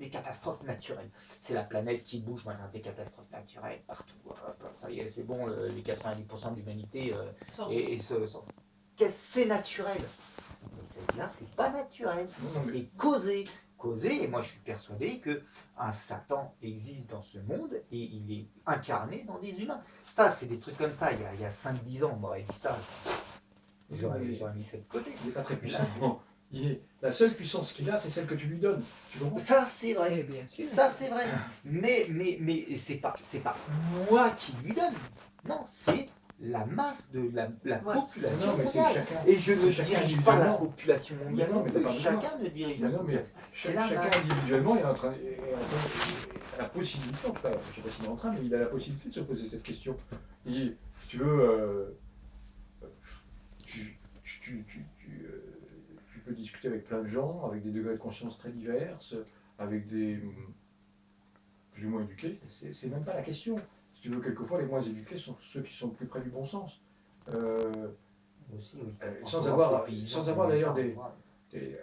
des catastrophes naturelles. C'est la planète qui bouge, moi j'ai des catastrophes naturelles partout. Ça y est, c'est bon, les 90% de l'humanité c'est naturel. Mais celle-là, c'est pas naturel. Et causer, et moi je suis persuadé que un Satan existe dans ce monde et il est incarné dans des humains. Ça, c'est des trucs comme ça. Il y a 5-10 ans, on m'aurait dit ça. J'aurais mis ça de côté. Il n'est pas très puissant. La seule puissance qu'il a, c'est celle que tu lui donnes. Tu comprends ? Ça, c'est vrai. Bien sûr. Ça, c'est vrai. Mais c'est pas moi qui lui donne. Non, c'est la masse de la population mondiale. Et je ne dirige pas la population mondiale. Non, mais chacun ne dirige la population. Chacun individuellement est a la possibilité, en tout cas, je ne sais pas s'il est en train, mais il a la possibilité de se poser cette question. Et si tu veux, tu peux discuter avec plein de gens, avec des degrés de conscience très divers, avec des plus ou moins éduqués. C'est même pas la question. Si tu veux, quelquefois, les moins éduqués sont ceux qui sont plus près du bon sens. Aussi, oui. Sans avoir d'ailleurs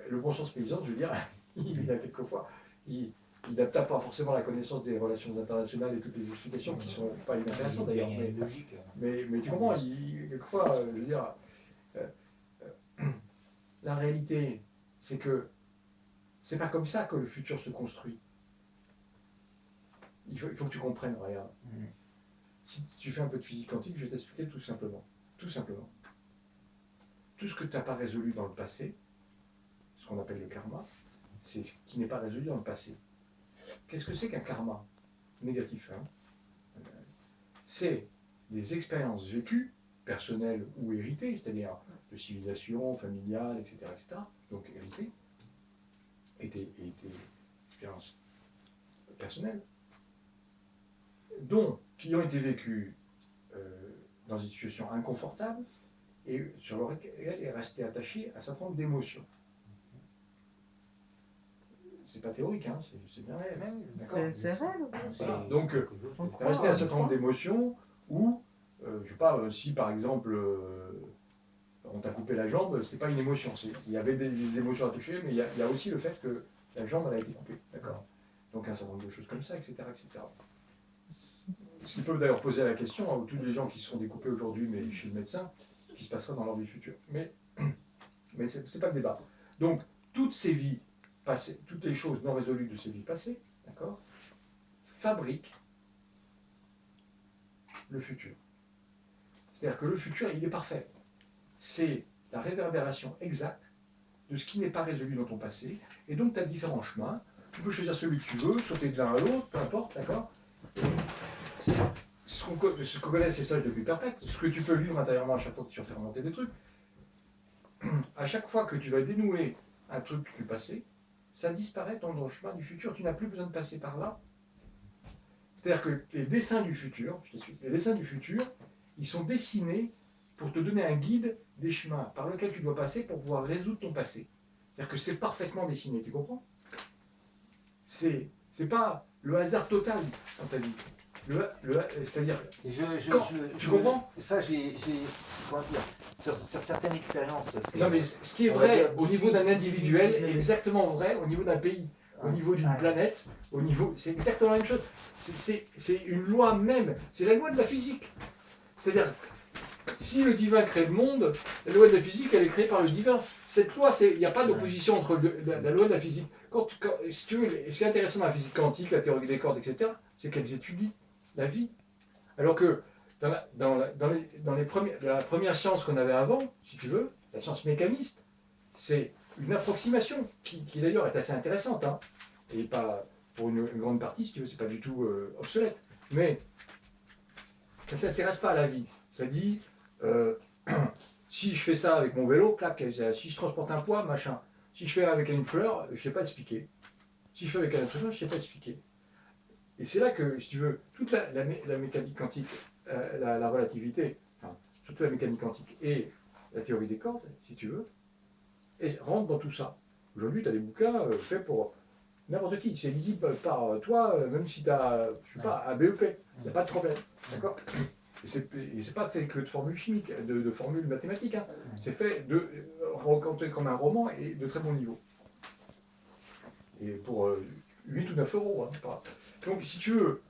le bon sens paysan, je veux dire, il a quelquefois, il n'adapte pas forcément la connaissance des relations internationales et toutes les explications qui ne sont pas inintéressantes d'ailleurs. Mais tu comprends, quelquefois, je veux dire, la réalité, c'est que c'est pas comme ça que le futur se construit. Il faut que tu comprennes, regarde. Si tu fais un peu de physique quantique, je vais t'expliquer tout simplement. Tout simplement. Tout ce que tu n'as pas résolu dans le passé, ce qu'on appelle le karma, c'est ce qui n'est pas résolu dans le passé. Qu'est-ce que c'est qu'un karma négatif, hein? C'est des expériences vécues, personnelles ou héritées, c'est-à-dire de civilisation, familiale, etc., etc. Donc héritées, et des expériences personnelles, qui ont été vécues dans une situation inconfortable et sur lequel est resté attaché à un certain nombre d'émotions. C'est pas théorique, hein, c'est bien réel. D'accord ? C'est réel. Voilà. Donc, il est resté un certain nombre d'émotions où, je sais pas, si par exemple on t'a coupé la jambe, c'est pas une émotion. Il y avait des émotions à toucher, mais il y a aussi le fait que la jambe elle a été coupée. D'accord ? Donc un certain nombre de choses comme ça, etc., etc. Ce qui peut d'ailleurs poser la question à tous les gens qui se sont découpés aujourd'hui, mais chez le médecin, ce qui se passera dans leur vie future. Mais c'est pas le débat. Donc, toutes ces vies passées, toutes les choses non résolues de ces vies passées, d'accord, fabriquent le futur. C'est-à-dire que le futur, il est parfait. C'est la réverbération exacte de ce qui n'est pas résolu dans ton passé. Et donc, tu as différents chemins. Tu peux choisir celui que tu veux, sauter de l'un à l'autre, peu importe, d'accord ? Ce qu'on connaît, c'est sage depuis perfect. Ce que tu peux vivre intérieurement à chaque fois que tu vas faire remonter des trucs. À chaque fois que tu vas dénouer un truc du passé, ça disparaît dans le chemin du futur. Tu n'as plus besoin de passer par là. C'est-à-dire que les dessins du futur, je t'explique, les dessins du futur, ils sont dessinés pour te donner un guide des chemins par lesquels tu dois passer pour pouvoir résoudre ton passé. C'est-à-dire que c'est parfaitement dessiné, tu comprends ? C'est pas le hasard total dans ta vie. C'est-à-dire, tu comprends ? Ça, comment dire, sur certaines expériences. Non, mais ce qui est vrai au niveau d'un individuel est exactement vrai au niveau d'un pays, au niveau d'une planète, c'est exactement la même chose. C'est une loi même, c'est la loi de la physique. C'est-à-dire, si le divin crée le monde, la loi de la physique, elle est créée par le divin. Cette loi, il n'y a pas d'opposition entre la loi de la physique. Si tu veux, ce qui est intéressant dans la physique quantique, la théorie des cordes, etc., c'est qu'elles étudient la vie. Alors que dans la première science qu'on avait avant, si tu veux, la science mécaniste, c'est une approximation qui d'ailleurs est assez intéressante, hein, et pas pour une grande partie, si tu veux, c'est pas du tout obsolète. Mais ça ne s'intéresse pas à la vie. Ça dit, si je fais ça avec mon vélo, clac, si je transporte un poids, machin. Si je fais avec une fleur, je ne sais pas expliquer. Si je fais avec un autre chose, je ne sais pas expliquer. Et c'est là que, si tu veux, toute la mécanique quantique, la relativité, enfin, surtout la mécanique quantique et la théorie des cordes, si tu veux, rentrent dans tout ça. Aujourd'hui, tu as des bouquins faits pour n'importe qui. C'est lisible par toi, même si tu as, je sais pas, un BEP. Il n'y a pas de problème. D'accord ? Et c'est pas fait que de formules chimiques, de formules mathématiques. Hein. C'est fait de raconter comme un roman et de très bon niveau. Et pour 8 ou 9 euros. Hein, donc, si tu veux,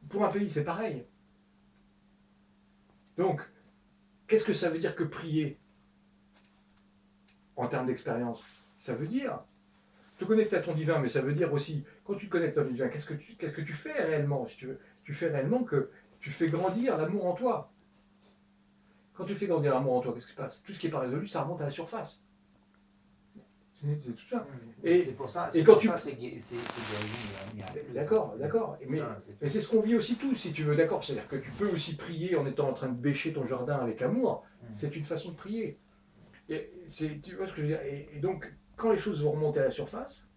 pour un pays, c'est pareil. Donc, qu'est-ce que ça veut dire que prier en termes d'expérience? Ça veut dire te connecter à ton divin, mais ça veut dire aussi, quand tu te connectes à ton divin, qu'est-ce que tu fais réellement, si tu veux? Tu fais réellement que tu fais grandir l'amour en toi. Quand tu fais grandir l'amour en toi, qu'est-ce qui se passe? Tout ce qui n'est pas résolu, ça remonte à la surface. C'est tout ça. Et c'est pour ça, et quand tu... c'est D'accord. Mais c'est ce qu'on vit aussi tous, si tu veux, d'accord. C'est-à-dire que tu peux aussi prier en étant en train de bêcher ton jardin avec amour. C'est une façon de prier. Tu vois ce que je veux dire? Et donc, quand les choses vont remonter à la surface,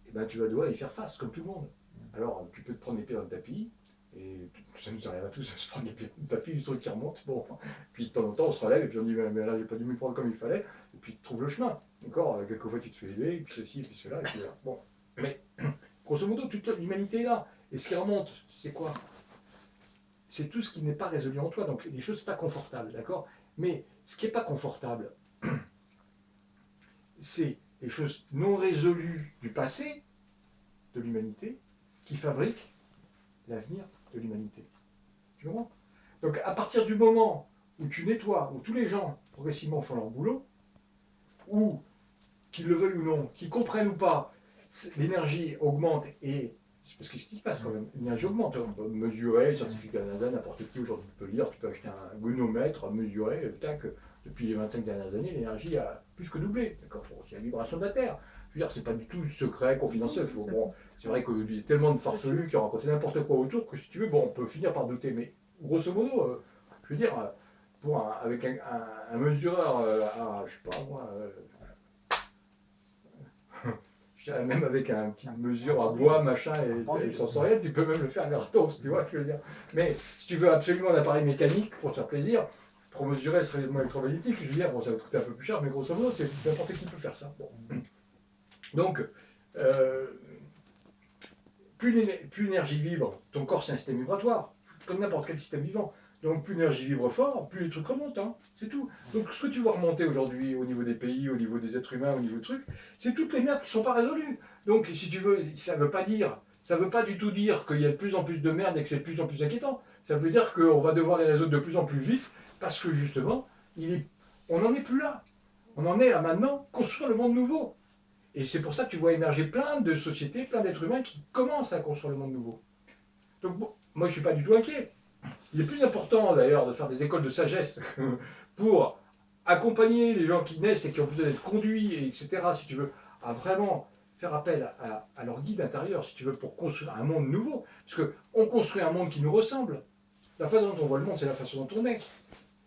eh ben, tu vas devoir y faire face, comme tout le monde. Alors, tu peux te prendre les pieds dans le tapis, et ça nous arrive à tous de se prendre les pieds dans le tapis, du truc qui remonte. Bon. Puis de temps en temps, on se relève, et puis on dit, mais là, j'ai pas dû me prendre comme il fallait, et puis tu trouves le chemin. D'accord? Quelquefois, tu te fais aider, et puis ceci, et puis cela, et puis là. Bon. Mais, grosso modo, toute l'humanité est là. Et ce qui remonte, c'est quoi? C'est tout ce qui n'est pas résolu en toi, donc des choses pas confortables, d'accord? Mais ce qui n'est pas confortable, c'est les choses non résolues du passé de l'humanité qui fabriquent l'avenir de l'humanité. Tu comprends? Donc à partir du moment où tu nettoies, où tous les gens progressivement font leur boulot, ou qu'ils le veuillent ou non, qu'ils comprennent ou pas, l'énergie augmente et... Parce que ce qui se passe quand même, l'énergie augmente. On peut mesurer, certificat NASA, n'importe qui aujourd'hui peut lire, tu peux acheter un gonomètre, mesurer, tac, depuis les 25 dernières années, l'énergie a plus que doublé. D'accord? C'est la vibration de la Terre. Je veux dire, c'est pas du tout secret, confidentiel. Bon, c'est vrai qu'il y a tellement de farfelus qui ont raconté n'importe quoi autour que si tu veux, bon, on peut finir par douter. Mais grosso modo, je veux dire, avec un mesureur à, je sais pas moi, même avec un petit mesure à bois, machin, et sensoriel, tu peux même le faire gratos, tu vois ce que je veux dire. Mais si tu veux absolument un appareil mécanique pour te faire plaisir, pour mesurer ce rayonnement électromagnétique, je veux dire, bon, ça va te coûter un peu plus cher, mais grosso modo, c'est n'importe qui peut faire ça. Bon. Donc, plus l'énergie vibre, ton corps c'est un système vibratoire, comme n'importe quel système vivant. Donc plus l'énergie vibre fort, plus les trucs remontent, hein, c'est tout. Donc ce que tu vois remonter aujourd'hui au niveau des pays, au niveau des êtres humains, au niveau de trucs, c'est toutes les merdes qui ne sont pas résolues. Donc si tu veux, ça veut pas du tout dire qu'il y a de plus en plus de merde et que c'est de plus en plus inquiétant. Ça veut dire qu'on va devoir les résoudre de plus en plus vite parce que justement, on n'en est plus là. On en est à maintenant construire le monde nouveau. Et c'est pour ça que tu vois émerger plein de sociétés, plein d'êtres humains qui commencent à construire le monde nouveau. Donc bon, moi je ne suis pas du tout inquiet. Il est plus important d'ailleurs de faire des écoles de sagesse pour accompagner les gens qui naissent et qui ont besoin d'être conduits, etc., si tu veux, à vraiment faire appel à leur guide intérieur, si tu veux, pour construire un monde nouveau. Parce qu'on construit un monde qui nous ressemble. La façon dont on voit le monde, c'est la façon dont on est.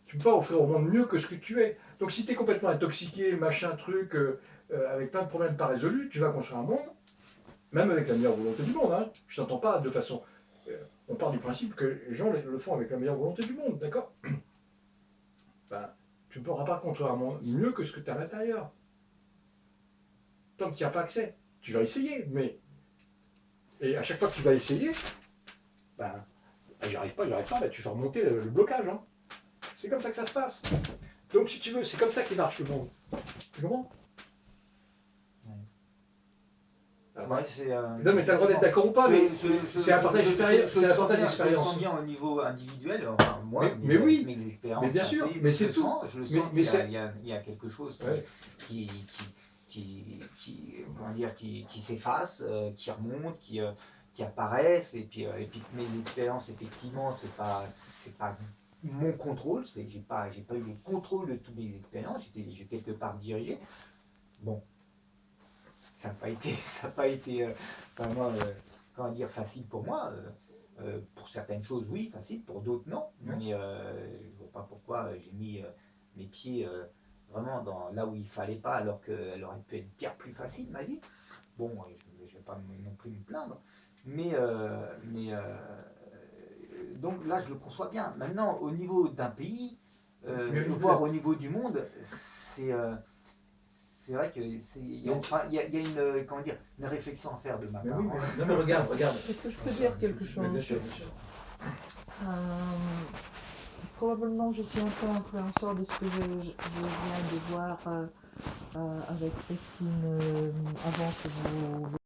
Tu ne peux pas offrir au monde mieux que ce que tu es. Donc si tu es complètement intoxiqué, machin, truc, avec plein de problèmes pas résolus, tu vas construire un monde, même avec la meilleure volonté du monde. Hein. Je ne t'entends pas de façon... on part du principe que les gens le font avec la meilleure volonté du monde, d'accord? Ben, tu ne pourras pas construire un monde mieux que ce que tu as à l'intérieur. Tant qu'il n'y a pas accès. Tu vas essayer, mais... Et à chaque fois que tu vas essayer, ben, j'y arrive pas, ben, tu fais remonter le blocage. Hein. C'est comme ça que ça se passe. Donc si tu veux, c'est comme ça qu'il marche le monde. Tu comprends? Ouais, non mais tu as le droit d'être d'accord ou pas, mais c'est un partage d'expérience. C'est un partage d'expérience. Je le sens bien au niveau individuel, enfin, moi, mais oui, mes expériences. Mais bien sûr, mais c'est tout. Je le sens qu'il y a quelque chose qui s'efface, qui remonte, qui apparaissent, et puis mes expériences, effectivement, c'est pas mon contrôle, j'ai pas eu le contrôle de toutes mes expériences, j'ai quelque part dirigé. Bon. Ça n'a pas été vraiment facile pour moi. Pour certaines choses, oui, facile, pour d'autres, non. Mais je ne vois pas pourquoi j'ai mis mes pieds vraiment là où il ne fallait pas, alors qu'elle aurait pu être bien plus facile, ma vie. Bon, je ne vais pas non plus me plaindre. Mais donc là, je le conçois bien. Maintenant, au niveau d'un pays, voire au niveau du monde, c'est vrai qu'il y a une réflexion à faire de ma part. Oui, non mais regarde. Est-ce que je peux dire quelque chose? Bien sûr. Probablement je suis un peu influenceur de ce que je viens de voir avec Christine avant que vous